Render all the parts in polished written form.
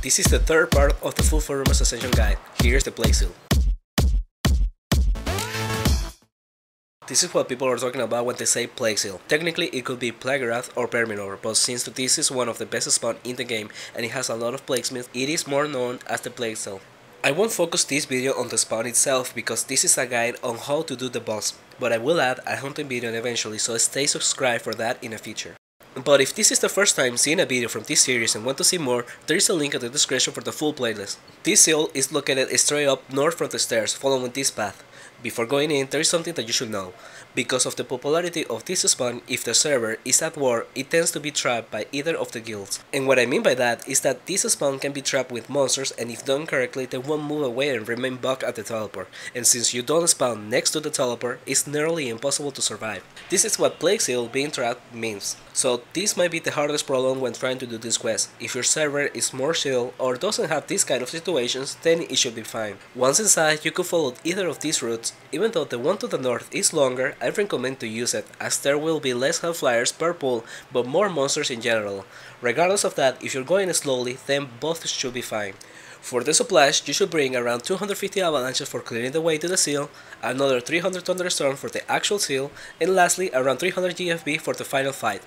This is the third part of the full Forerunners Ascension guide. Here's the Plague Seal. This is what people are talking about when they say Plague Seal. Technically it could be Plague Wrath or Verminor, but since this is one of the best spawns in the game and it has a lot of Plaguesmith, it is more known as the Plague Seal. I won't focus this video on the spawn itself because this is a guide on how to do the boss, but I will add a hunting video eventually, so stay subscribed for that in the future. But if this is the first time seeing a video from this series and want to see more, there is a link in the description for the full playlist. This seal is located straight up north from the stairs, following this path. Before going in, there is something that you should know. Because of the popularity of this spawn, if the server is at war, it tends to be trapped by either of the guilds. And what I mean by that is that this spawn can be trapped with monsters, and if done correctly, they won't move away and remain bugged at the teleport. And since you don't spawn next to the teleport, it's nearly impossible to survive. This is what Plague Seal being trapped means. So this might be the hardest problem when trying to do this quest. If your server is more chill or doesn't have this kind of situations, then it should be fine. Once inside, you could follow either of these routes. Even though the one to the north is longer, I recommend to use it, as there will be less Hellflyers per pull, but more monsters in general. Regardless of that, if you're going slowly, then both should be fine. For the supplies, you should bring around 250 avalanches for clearing the way to the seal, another 300 thunderstorms for the actual seal, and lastly around 300 GFB for the final fight.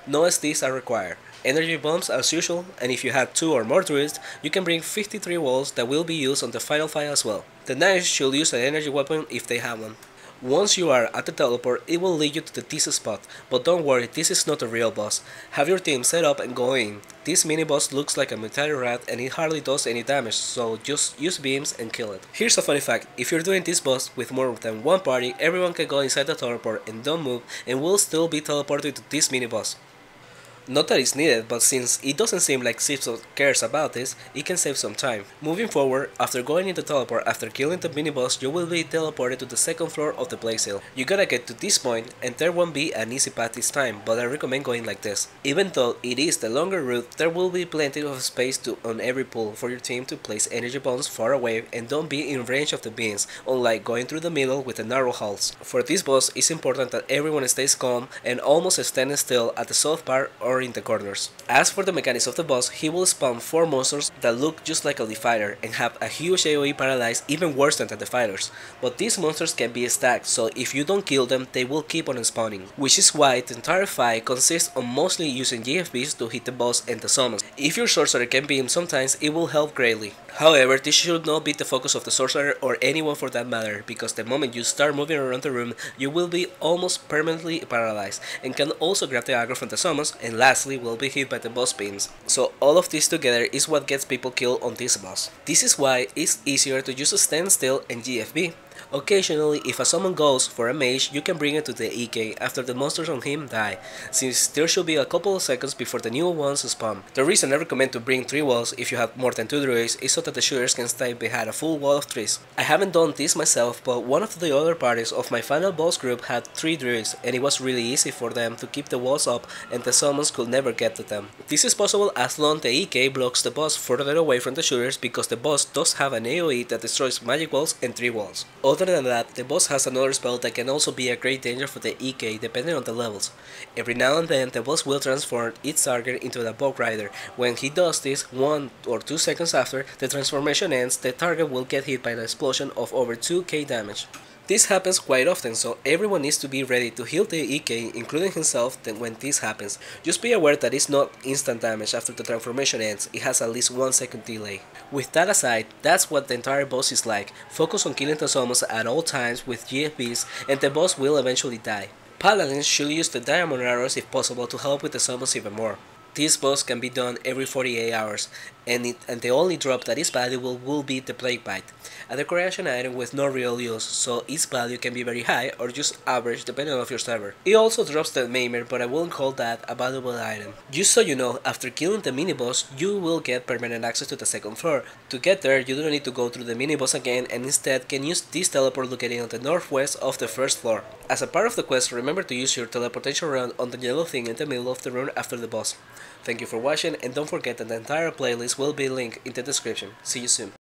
No SDs are required. Energy bombs as usual, and if you have 2 or more druids, you can bring 53 walls that will be used on the final fight as well. The knights should use an energy weapon if they have one. Once you are at the teleport, it will lead you to this spot, but don't worry, this is not a real boss. Have your team set up and go in. This mini boss looks like a mutated rat and it hardly does any damage, so just use beams and kill it. Here's a funny fact, if you're doing this boss with more than one party, everyone can go inside the teleport and don't move and will still be teleported to this mini boss. Not that it's needed, but since it doesn't seem like Sipso cares about this, it can save some time. Moving forward, after going into teleport after killing the mini-boss, you will be teleported to the second floor of the Plague Seal. You gotta get to this point, and there won't be an easy path this time, but I recommend going like this. Even though it is the longer route, there will be plenty of space on every pull for your team to place energy bombs far away and don't be in range of the beams, unlike going through the middle with the narrow halls. For this boss, it's important that everyone stays calm and almost standing still at the south part or in the corners. As for the mechanics of the boss, he will spawn 4 monsters that look just like a Defiler and have a huge AoE paralyze, even worse than the Defilers. But these monsters can be stacked, so if you don't kill them, they will keep on spawning. Which is why the entire fight consists on mostly using GFBs to hit the boss and the summons. If your sorcerer can beam sometimes, it will help greatly. However, this should not be the focus of the sorcerer or anyone for that matter, because the moment you start moving around the room, you will be almost permanently paralyzed, and can also grab the aggro from the summons, and lastly will be hit by the boss beams. So all of this together is what gets people killed on this boss. This is why it's easier to use a standstill and GFB. Occasionally, if a summon goes for a mage, you can bring it to the EK after the monsters on him die, since there should be a couple of seconds before the new ones spawn. The reason I recommend to bring 3 walls if you have more than 2 druids is so that the shooters can stay behind a full wall of trees. I haven't done this myself, but one of the other parties of my final boss group had 3 druids, and it was really easy for them to keep the walls up and the summons could never get to them. This is possible as long as the EK blocks the boss further away from the shooters, because the boss does have an AoE that destroys magic walls and 3 walls. Other than that, the boss has another spell that can also be a great danger for the EK depending on the levels. Every now and then the boss will transform its target into a Bog Rider. When he does this, 1 or 2 seconds after the transformation ends, the target will get hit by an explosion of over 2k damage. This happens quite often, so everyone needs to be ready to heal the EK, including himself, when this happens. Just be aware that it's not instant damage after the transformation ends, it has at least 1 second delay. With that aside, that's what the entire boss is like. Focus on killing the summons at all times with GFBs and the boss will eventually die. Paladins should use the diamond arrows if possible to help with the summons even more. This boss can be done every 48 hours, and the only drop that is valuable will be the Plague Bite, a decoration item with no real use, so its value can be very high or just average depending on your server. It also drops the Maimer, but I wouldn't call that a valuable item. Just so you know, after killing the mini-boss, you will get permanent access to the second floor. To get there, you don't need to go through the mini-boss again, and instead can use this teleport located on the northwest of the first floor. As a part of the quest, remember to use your teleportation rune on the yellow thing in the middle of the room after the boss. Thank you for watching, and don't forget that the entire playlist will be linked in the description. See you soon.